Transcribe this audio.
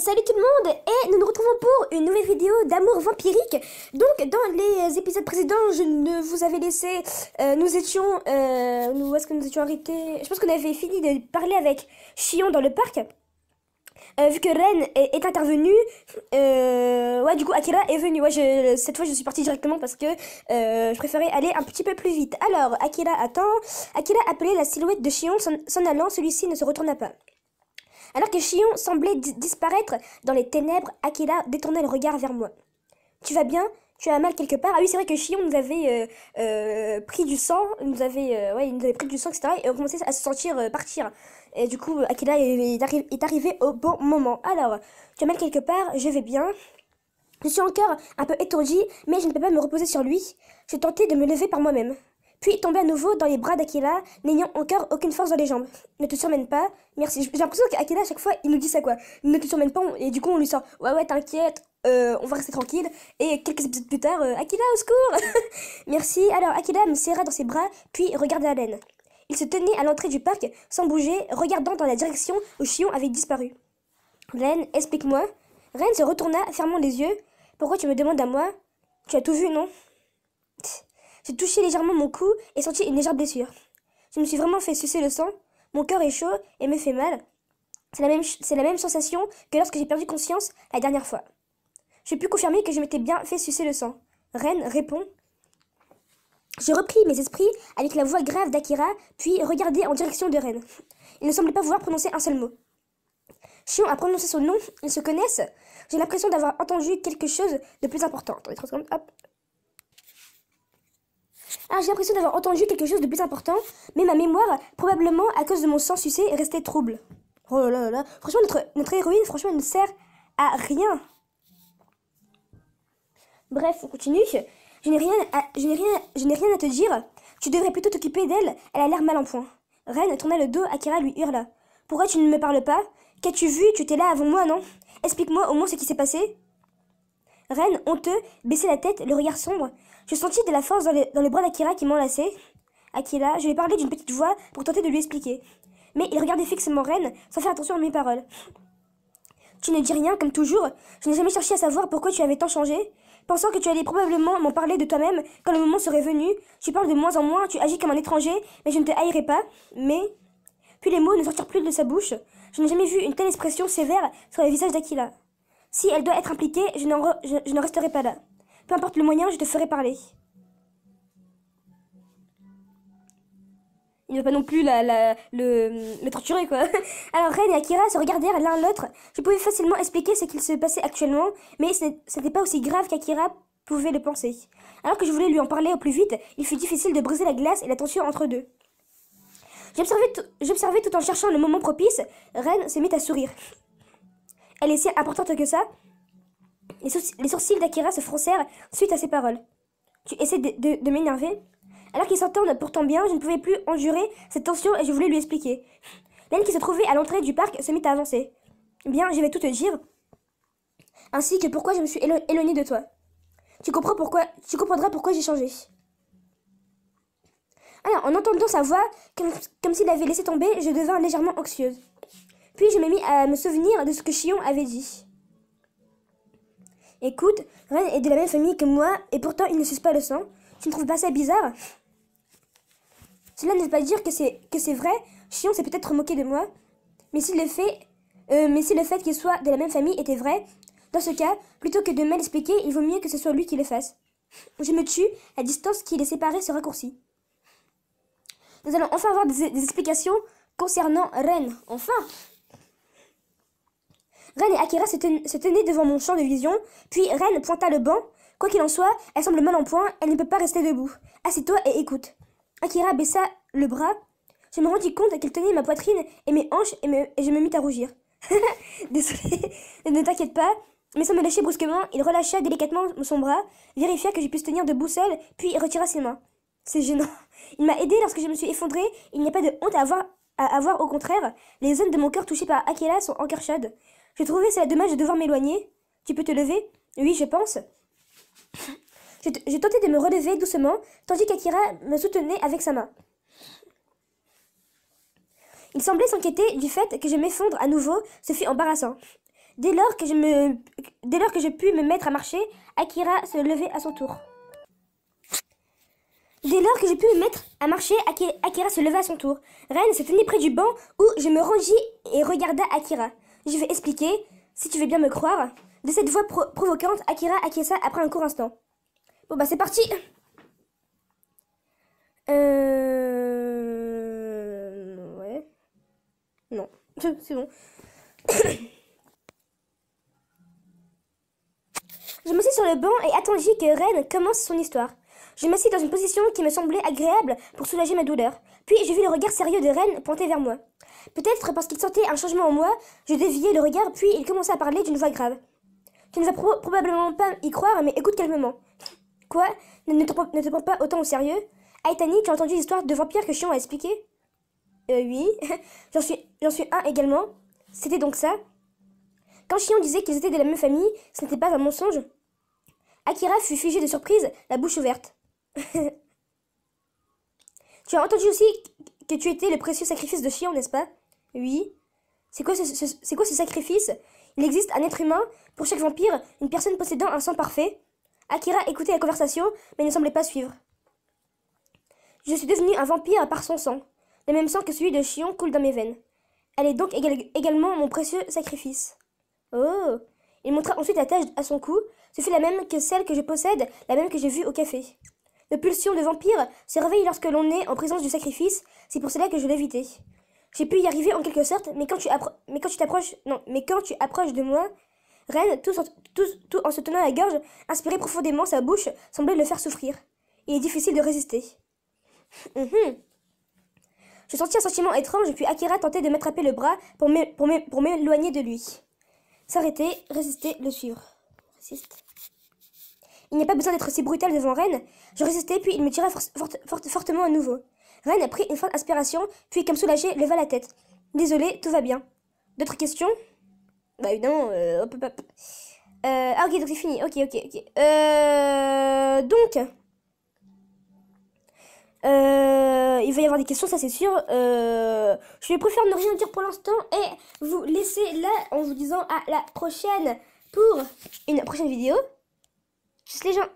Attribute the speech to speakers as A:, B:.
A: salut tout le monde, et nous nous retrouvons pour une nouvelle vidéo d'amour vampirique. Donc dans les épisodes précédents, je ne vous avais laissé, nous étions, où est-ce que nous étions arrêtés? Je pense qu'on avait fini de parler avec Chion dans le parc. Vu que Ren est intervenu, ouais, du coup Akira est venu. Ouais, cette fois je suis partie directement parce que je préférais aller un petit peu plus vite. Alors Akira attend. Akira appelait la silhouette de Chion. S'en allant, celui-ci ne se retourna pas. Alors que Chion semblait disparaître dans les ténèbres, Akira détournait le regard vers moi. « Tu vas bien? Tu as mal quelque part ?» Ah oui, c'est vrai que Chion nous avait pris du sang, il nous avait pris du sang, etc. Et on commençait à se sentir partir. Et du coup, Akira est arrivé au bon moment. Alors, tu as mal quelque part? Je vais bien. Je suis encore un peu étourdie, mais je ne peux pas me reposer sur lui. Je tentais de me lever par moi-même. Puis tombé à nouveau dans les bras d'Akira, n'ayant encore aucune force dans les jambes. Ne te surmène pas, merci. J'ai l'impression qu'Akira, à chaque fois, il nous dit ça, quoi. Ne te surmène pas, et du coup, on lui sort, ouais, t'inquiète, on va rester tranquille. Et quelques épisodes plus tard, Akira, au secours. Merci. Alors, Akira me serra dans ses bras, puis regarda Ren. Il se tenait à l'entrée du parc, sans bouger, regardant dans la direction où Chion avait disparu. Ren, explique-moi. Ren se retourna, fermant les yeux. Pourquoi tu me demandes à moi? Tu as tout vu, non? J'ai touché légèrement mon cou et senti une légère blessure. Je me suis vraiment fait sucer le sang. Mon cœur est chaud et me fait mal. C'est la même sensation que lorsque j'ai perdu conscience la dernière fois. Je puis confirmer que je m'étais bien fait sucer le sang. Ren répond. Je repris mes esprits avec la voix grave d'Akira, puis regardai en direction de Ren. Il ne semblait pas vouloir prononcer un seul mot. Chion a prononcé son nom, ils se connaissent. J'ai l'impression d'avoir entendu quelque chose de plus important. Attendez 3 secondes, hop. J'ai l'impression d'avoir entendu quelque chose de plus important, mais ma mémoire, probablement à cause de mon sang sucé, est restée trouble. Oh là là là. Franchement, notre héroïne, franchement, elle ne sert à rien. Bref, on continue. Je n'ai rien à te dire. Tu devrais plutôt t'occuper d'elle. Elle a l'air mal en point. Ren tourna le dos, Akira lui hurla. Pourquoi tu ne me parles pas? Qu'as-tu vu? Tu étais là avant moi, non? Explique-moi au moins ce qui s'est passé. Ren, honteux, baissait la tête, le regard sombre. Je sentis de la force dans le bras d'Akira qui m'enlaçait. Akira, je lui parlais d'une petite voix pour tenter de lui expliquer. Mais il regardait fixement Ren, sans faire attention à mes paroles. Tu ne dis rien, comme toujours. Je n'ai jamais cherché à savoir pourquoi tu avais tant changé. Pensant que tu allais probablement m'en parler de toi-même quand le moment serait venu. Tu parles de moins en moins, tu agis comme un étranger, mais je ne te haïrai pas. Mais... Puis les mots ne sortirent plus de sa bouche. Je n'ai jamais vu une telle expression sévère sur le visage d'Akira. Si elle doit être impliquée, je ne resterai pas là. Peu importe le moyen, je te ferai parler. Il ne veut pas non plus le torturer, quoi. Alors Ren et Akira se regardèrent l'un l'autre. Je pouvais facilement expliquer ce qu'il se passait actuellement, mais ce n'était pas aussi grave qu'Akira pouvait le penser. Alors que je voulais lui en parler au plus vite, il fut difficile de briser la glace et la tension entre deux. J'observais tout en cherchant le moment propice. Ren se mit à sourire. Elle est si importante que ça? Les sourcils d'Akira se froncèrent suite à ces paroles. Tu essaies de m'énerver? Alors qu'ils s'entendent pourtant bien, je ne pouvais plus endurer cette tension et je voulais lui expliquer. Ren qui se trouvait à l'entrée du parc se mit à avancer. Bien, je vais tout te dire. Ainsi que pourquoi je me suis éloignée de toi. Tu comprendras pourquoi j'ai changé. Alors, en entendant sa voix, comme s'il avait laissé tomber, je devins légèrement anxieuse. Puis je me mis à me souvenir de ce que Chion avait dit. Écoute, Ren est de la même famille que moi, et pourtant il ne suce pas le sang. Tu ne trouves pas ça bizarre? Cela ne veut pas dire que c'est vrai. Chion s'est peut-être moqué de moi. Mais si le fait qu'il soit de la même famille était vrai, dans ce cas, plutôt que de mal expliquer, il vaut mieux que ce soit lui qui le fasse. Je me tue, la distance qui les séparait se raccourcit. Nous allons enfin avoir des explications concernant Ren. Enfin! Ren et Akira se tenaient devant mon champ de vision, puis Ren pointa le banc. Quoi qu'il en soit, elle semble mal en point, elle ne peut pas rester debout. Assieds-toi et écoute. Akira baissa le bras. Je me rendis compte qu'elle tenait ma poitrine et mes hanches et je me mis à rougir. Désolée, ne t'inquiète pas. Mais sans me lâcher brusquement, il relâcha délicatement son bras, vérifia que je puisse tenir debout seule, puis retira ses mains. C'est gênant. Il m'a aidé lorsque je me suis effondrée. Il n'y a pas de honte à avoir, au contraire. Les zones de mon cœur touchées par Akira sont encore chaudes. Je trouvais cela dommage de devoir m'éloigner. Tu peux te lever? Oui, je pense. Je tentais de me relever doucement, tandis qu'Akira me soutenait avec sa main. Il semblait s'inquiéter du fait que je m'effondre à nouveau, ce fut embarrassant. Dès lors que je pus me mettre à marcher, Akira se levait à son tour. Akira se leva à son tour. Ren se tenait près du banc où je me rangeai et regarda Akira. Je vais expliquer, si tu veux bien me croire. De cette voix provocante, Akira acquiesça après un court instant. Bon bah c'est parti. Ouais. Non, c'est bon. Je m'assis sur le banc et attendis que Ren commence son histoire. Je m'assis dans une position qui me semblait agréable pour soulager ma douleur. Puis je vis le regard sérieux de Ren pointer vers moi. Peut-être parce qu'il sentait un changement en moi, je déviai le regard puis il commença à parler d'une voix grave. Tu ne vas probablement pas y croire, mais écoute calmement. Quoi? Ne te prends pas autant au sérieux? Aitani, tu as entendu l'histoire de vampire que Shion a expliqué? Oui. J'en suis un également. C'était donc ça? Quand Shion disait qu'ils étaient de la même famille, ce n'était pas un mensonge? Akira fut figé de surprise, la bouche ouverte. Tu as entendu aussi que tu étais le précieux sacrifice de Shion, n'est-ce pas? Oui. C'est quoi ce sacrifice? Il existe un être humain, pour chaque vampire, une personne possédant un sang parfait. Akira écoutait la conversation, mais ne semblait pas suivre. Je suis devenu un vampire par son sang. Le même sang que celui de Shion coule dans mes veines. Elle est donc également mon précieux sacrifice. Oh! Il montra ensuite la tache à son cou. Ce fut la même que celle que je possède, la même que j'ai vue au café. La pulsion de vampire se réveille lorsque l'on est en présence du sacrifice, c'est pour cela que je l'évitais. J'ai pu y arriver en quelque sorte, mais quand tu approches de moi, Ren, tout en se tenant la gorge, inspirait profondément, sa bouche semblait le faire souffrir. Il est difficile de résister. Je sentis un sentiment étrange, puis Akira tentait de m'attraper le bras pour m'éloigner de lui. S'arrêter, résister, le suivre. Résiste. Il n'y a pas besoin d'être si brutal devant Ren. Je résistais, puis il me tira fortement à nouveau. Ren a pris une forte inspiration, puis comme soulagé, leva la tête. Désolé, tout va bien. D'autres questions? Bah évidemment, hop. Ah ok, donc c'est fini. Ok. Il va y avoir des questions, ça c'est sûr. Je vais préférer ne rien dire pour l'instant et vous laisser là en vous disant à la prochaine pour une prochaine vidéo. Tchuss les gens.